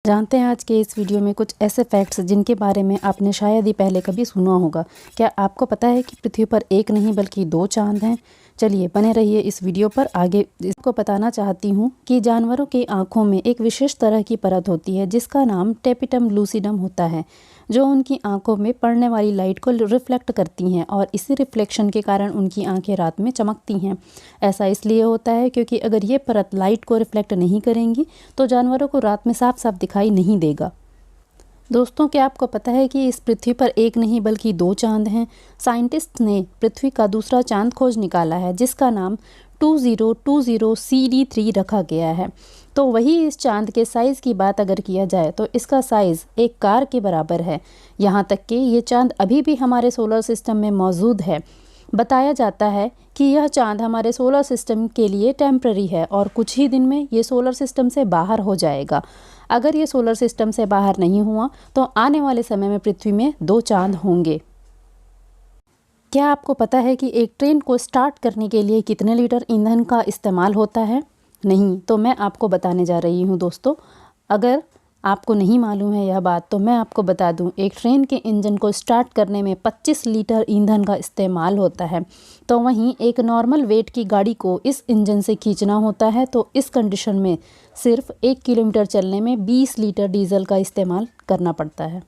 जानते हैं आज के इस वीडियो में कुछ ऐसे फैक्ट्स जिनके बारे में आपने शायद ही पहले कभी सुना होगा। क्या आपको पता है कि पृथ्वी पर एक नहीं बल्कि 2 चांद हैं? चलिए बने रहिए इस वीडियो पर। आगे इसको बताना चाहती हूँ कि जानवरों की आँखों में एक विशेष तरह की परत होती है जिसका नाम टेपिटम लूसिडम होता है, जो उनकी आँखों में पड़ने वाली लाइट को रिफ्लेक्ट करती हैं और इसी रिफ्लेक्शन के कारण उनकी आँखें रात में चमकती हैं। ऐसा इसलिए होता है क्योंकि अगर ये परत लाइट को रिफ्लेक्ट नहीं करेंगी तो जानवरों को रात में साफ साफ दिखाई नहीं देगा। दोस्तों, क्या आपको पता है कि इस पृथ्वी पर एक नहीं बल्कि 2 चांद हैं? साइंटिस्ट ने पृथ्वी का दूसरा चांद खोज निकाला है जिसका नाम 2020 CD3 रखा गया है। तो वही इस चांद के साइज़ की बात अगर किया जाए तो इसका साइज़ एक कार के बराबर है। यहाँ तक कि ये चांद अभी भी हमारे सोलर सिस्टम में मौजूद है। बताया जाता है कि यह चांद हमारे सोलर सिस्टम के लिए टेम्पररी है और कुछ ही दिन में ये सोलर सिस्टम से बाहर हो जाएगा। अगर ये सोलर सिस्टम से बाहर नहीं हुआ तो आने वाले समय में पृथ्वी में 2 चांद होंगे। क्या आपको पता है कि एक ट्रेन को स्टार्ट करने के लिए कितने लीटर ईंधन का इस्तेमाल होता है? नहीं, तो मैं आपको बताने जा रही हूँ दोस्तों। अगर आपको नहीं मालूम है यह बात तो मैं आपको बता दूं, एक ट्रेन के इंजन को स्टार्ट करने में 25 लीटर ईंधन का इस्तेमाल होता है। तो वहीं एक नॉर्मल वेट की गाड़ी को इस इंजन से खींचना होता है तो इस कंडीशन में सिर्फ 1 किलोमीटर चलने में 20 लीटर डीजल का इस्तेमाल करना पड़ता है।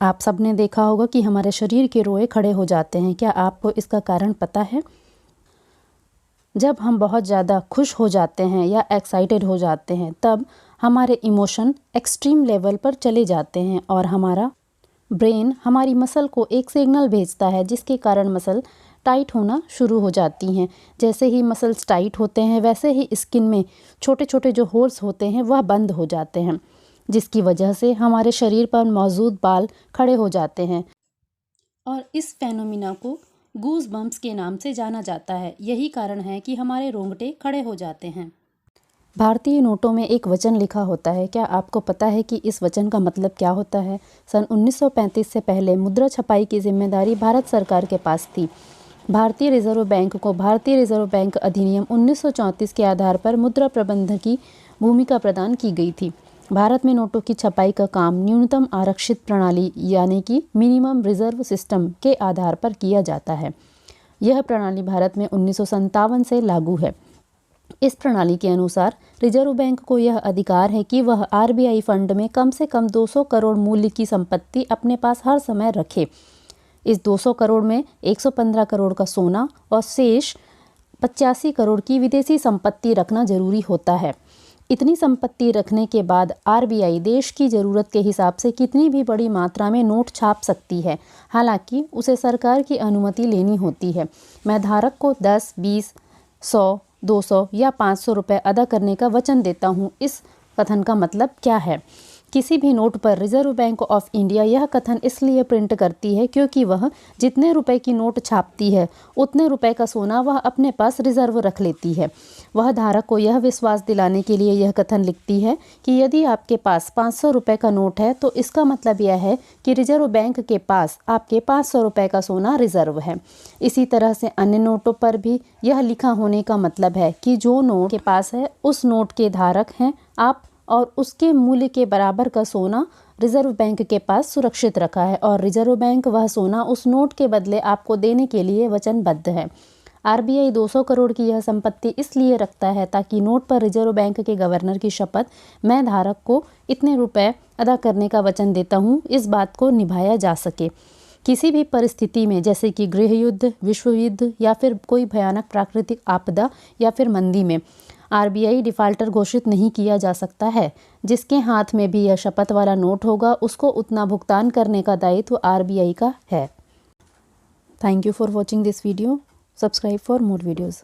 आप सब ने देखा होगा कि हमारे शरीर के रोए खड़े हो जाते हैं। क्या आपको इसका कारण पता है? जब हम बहुत ज़्यादा खुश हो जाते हैं या एक्साइटेड हो जाते हैं तब हमारे इमोशन एक्सट्रीम लेवल पर चले जाते हैं और हमारा ब्रेन हमारी मसल को एक सिग्नल भेजता है जिसके कारण मसल टाइट होना शुरू हो जाती हैं। जैसे ही मसल्स टाइट होते हैं वैसे ही स्किन में छोटे छोटे जो होल्स होते हैं वह बंद हो जाते हैं, जिसकी वजह से हमारे शरीर पर मौजूद बाल खड़े हो जाते हैं और इस फेनोमिना को गूज बम्प्स के नाम से जाना जाता है। यही कारण है कि हमारे रोंगटे खड़े हो जाते हैं। भारतीय नोटों में एक वचन लिखा होता है। क्या आपको पता है कि इस वचन का मतलब क्या होता है? सन 1935 से पहले मुद्रा छपाई की जिम्मेदारी भारत सरकार के पास थी। भारतीय रिजर्व बैंक को भारतीय रिजर्व बैंक अधिनियम 1934 के आधार पर मुद्रा प्रबंधन की भूमिका प्रदान की गई थी। भारत में नोटों की छपाई का काम न्यूनतम आरक्षित प्रणाली यानी कि मिनिमम रिजर्व सिस्टम के आधार पर किया जाता है। यह प्रणाली भारत में 1957 से लागू है। इस प्रणाली के अनुसार रिजर्व बैंक को यह अधिकार है कि वह RBI फंड में कम से कम 200 करोड़ मूल्य की संपत्ति अपने पास हर समय रखे। इस 200 करोड़ में 115 करोड़ का सोना और शेष 85 करोड़ की विदेशी संपत्ति रखना जरूरी होता है। इतनी संपत्ति रखने के बाद RBI देश की ज़रूरत के हिसाब से कितनी भी बड़ी मात्रा में नोट छाप सकती है, हालांकि उसे सरकार की अनुमति लेनी होती है। मैं धारक को 10, 20, 100, 200 या 500 रुपये अदा करने का वचन देता हूँ। इस कथन का मतलब क्या है? किसी भी नोट पर रिजर्व बैंक ऑफ इंडिया यह कथन इसलिए प्रिंट करती है क्योंकि वह जितने रुपए की नोट छापती है उतने रुपए का सोना वह अपने पास रिजर्व रख लेती है। वह धारक को यह विश्वास दिलाने के लिए यह कथन लिखती है कि यदि आपके पास 500 रुपये का नोट है तो इसका मतलब यह है कि रिजर्व बैंक के पास आपके 500 रुपये का सोना रिजर्व है। इसी तरह से अन्य नोटों पर भी यह लिखा होने का मतलब है कि जो नोट के पास है उस नोट के धारक हैं आप और उसके मूल्य के बराबर का सोना रिजर्व बैंक के पास सुरक्षित रखा है और रिजर्व बैंक वह सोना उस नोट के बदले आपको देने के लिए वचनबद्ध है। RBI 200 करोड़ की यह संपत्ति इसलिए रखता है ताकि नोट पर रिजर्व बैंक के गवर्नर की शपथ, मैं धारक को इतने रुपए अदा करने का वचन देता हूँ, इस बात को निभाया जा सके। किसी भी परिस्थिति में जैसे कि गृह युद्ध, विश्व युद्ध या फिर कोई भयानक प्राकृतिक आपदा या फिर मंदी में RBI डिफ़ाल्टर घोषित नहीं किया जा सकता है। जिसके हाथ में भी यह शपथ वाला नोट होगा उसको उतना भुगतान करने का दायित्व RBI का है। Thank you for watching this video. Subscribe for more videos.